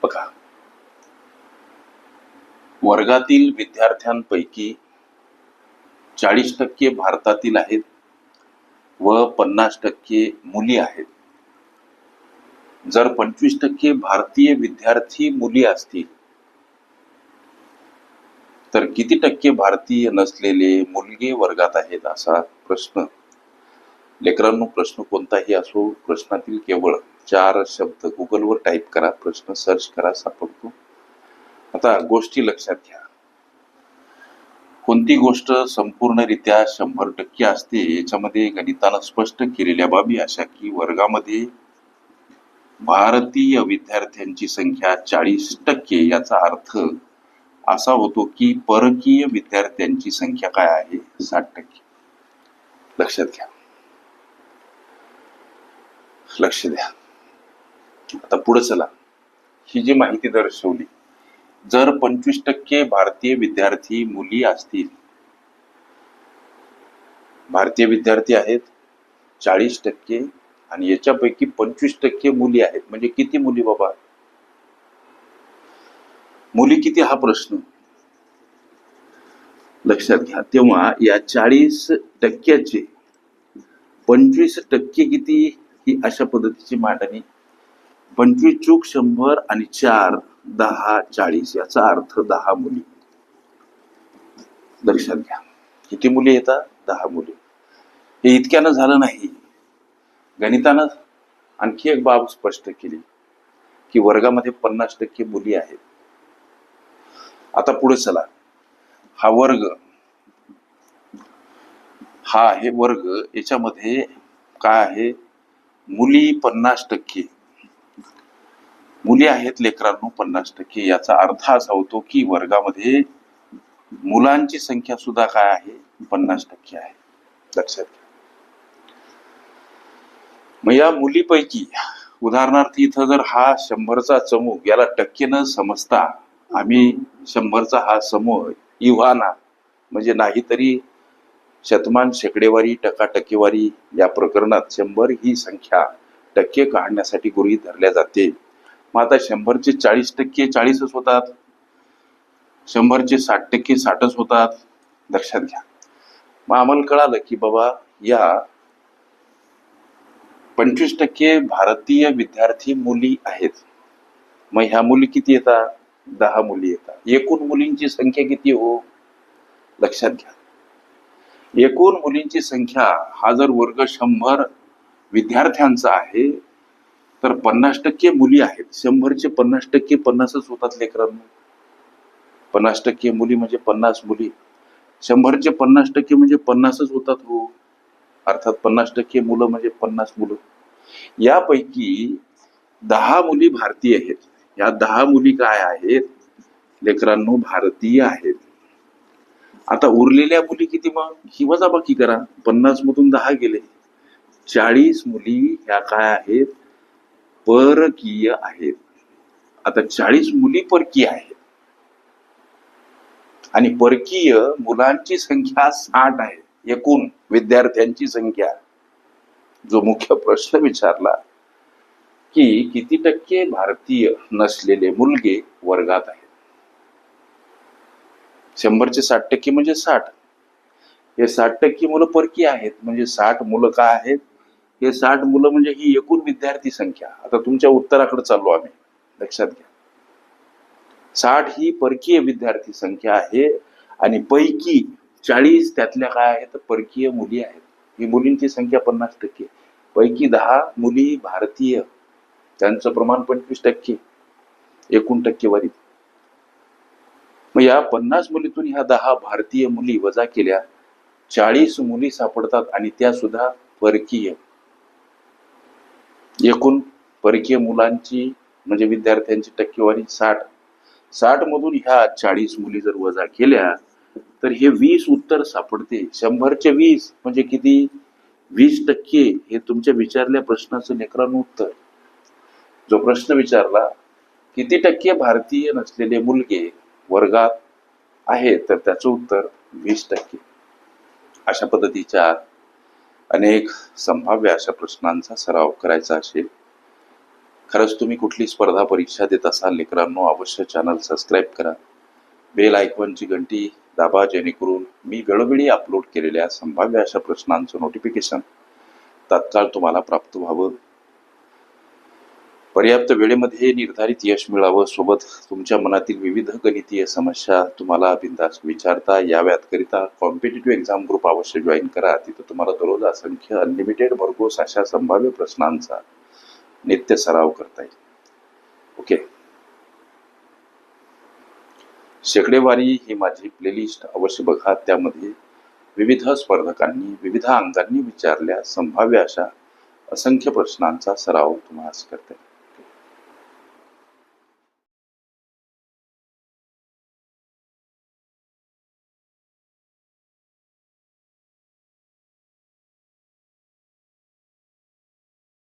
बघा, वर्गातील विद्यार्थ्यांपैकी 40% भारतातील आहेत व 50% मुली आहेत. जर 25% भारतीय विद्यार्थी मुली असतील तर किती टक्के भारतीय नसलेले मुलगे वर्गात आहेत, असा प्रश्न. लेकरांनो, प्रश्न कोणताही असो, प्रश्नातील केवळ 4 शब्द गुगलवर टाईप करा, प्रश्न सर्च करा, सापडतो. आता गोष्टी लक्षात घ्या. कोणती गोष्ट संपूर्णरित्या 100% असते, याच्यामध्ये गणितानं स्पष्ट केलेल्या बाबी अशा की वर्गामध्ये भारतीय विद्यार्थ्यांची संख्या 40%, याचा अर्थ असा होतो की परकीय विद्यार्थ्यांची संख्या काय आहे, 60%. लक्षात घ्या, लक्ष द्या. आता पुढे चला. ही जी माहिती दर्शवली, जर 25% भारतीय विद्यार्थी मुली असतील, भारतीय विद्यार्थी आहेत 40% आणि याच्यापैकी 25% मुली आहेत, म्हणजे किती मुली बाबा? मुली किती हा प्रश्न लक्षात घ्या. तेव्हा या 40%चे 25% किती, ही अशा पद्धतीची मांडणी. 25 चूक 100 आणि 4 10 40, याचा अर्थ 10 मुली. लक्षात घ्या, किती मुली येतात? 10 मुली. हे इतक्यानं झालं नाही, गणितानं आणखी एक बाब स्पष्ट केली की वर्गामध्ये 50% मुली आहेत. आता पुढे चला. हा वर्ग, हा आहे वर्ग, याच्यामध्ये काय आहे? मुली 50%, मुली आहेत लेकरांनो 50%. याचा अर्थ असा होतो की वर्गामध्ये मुलांची संख्या सुद्धा काय आहे? 50% आहे. लक्षात घ्या. मग या मुलीपैकी, उदाहरणार्थ इथं जर हा 100चा चमू, याला टक्के न समजता आम्ही 100चा हा समूह इव्हाना, म्हणजे नाही तरी शतमान, शेकडेवारी, टक्केवारी, या प्रकरणात 100 ही संख्या टक्के काढण्यासाठी गृहीत धरल्या जाते. मग आता 100चे 40% 40च होतात, 100चे 60% 60च होतात. लक्षात घ्या. मग आम्हाला कळालं की बाबा या 25% भारतीय विद्यार्थी मुली आहेत. मग ह्या मुली किती येतात? 10 मुली येतात. एकूण मुलींची संख्या किती हो? लक्षात घ्या, एकूण मुलींची संख्या हा जर वर्ग 100 विद्यार्थ्यांचा आहे तर 50% मुली आहेत. 100चे 50% 50च होतात लेकरांनो. 50% मुली म्हणजे 50 मुली. 100चे 50% म्हणजे 50च होतात हो. अर्थात 50% मुलं म्हणजे 50 मुलं. यापैकी 10 मुली भारतीय आहेत. या 10 मुली काय आहेत लेकरांनो? भारतीय आहेत. आता उरलेल्या मुली किती? मग ही वजाबाकी करा. 50 मधून 10 गेले, 40 मुली ह्या काय आहेत? परकीय आहेत. आता 40 मुली परकीय आहेत आणि परकीय मुलांची संख्या 60 आहे. एकूण विद्यार्थ्यांची संख्या. जो मुख्य प्रश्न विचारला की किती टक्के भारतीय नसलेले मुलगे वर्गात आहेत? 100चे 60% म्हणजे 60. हे 60% मुलं परकीय आहेत, म्हणजे 60 मुलं काय आहेत? हे 60 मुलं म्हणजे ही एकूण विद्यार्थी संख्या. आता तुमच्या उत्तराकडे चाललो आम्ही. लक्षात घ्या, 60 ही परकीय विद्यार्थी संख्या आहे आणि पैकी 40 त्यातल्या काय आहेत? परकीय मुली आहेत. ही मुलींची संख्या 50%. पैकी 10 मुली भारतीय, त्यांचं प्रमाण 25% एकूण टक्केवारीत. मग या 50 मुलीतून ह्या 10 भारतीय मुली वजा केल्या, 40 मुली सापडतात आणि त्या सुद्धा परकीय. एकूण परकीय मुलांची म्हणजे विद्यार्थ्यांची टक्केवारी 60. 60 मधून ह्या 40 मुली जर वजा केल्या तर हे 20 उत्तर सापडते. 100चे 20 म्हणजे किती? 20%. हे तुमच्या विचारल्या प्रश्नाचं लेकरानं उत्तर. जो प्रश्न विचारला किती टक्के भारतीय नसलेले मुलगे वर्गात आहेत, तर त्याचं उत्तर 20%. अशा पद्धतीच्या अनेक संभाव्य अशा प्रश्नांचा सराव करायचा असेल खरंच तुम्ही कुठली स्पर्धा परीक्षा देत असाल लेकरांनो, अवश्य चॅनल सबस्क्राईब करा, बेल आयकॉनची घंटी दाबा, जेणेकरून मी वेळोवेळी अपलोड केलेल्या संभाव्य अशा प्रश्नांचं नोटिफिकेशन तात्काळ तुम्हाला प्राप्त व्हावं. पर्याप्त वेळेमध्ये निर्धारित यश मिळावं, सोबत तुमच्या मनातील विविध गणितीय समस्या तुम्हाला बिनधास्त विचारता याव्यात करिता कॉम्पिटिटिव्ह एक्झाम ग्रुप अवश्य जॉईन करा. तिथं तुम्हाला दररोज असंख्य अनलिमिटेड भरघोस अशा संभाव्य प्रश्नांचा नित्य सराव करता येईल. ओके, शेकडेवारी ही माझी प्लेलिस्ट अवश्य बघा. त्यामध्ये विविध स्पर्धकांनी विविध अंगांनी विचारल्या संभाव्य अशा असंख्य प्रश्नांचा सराव तुम्हाला करता येईल.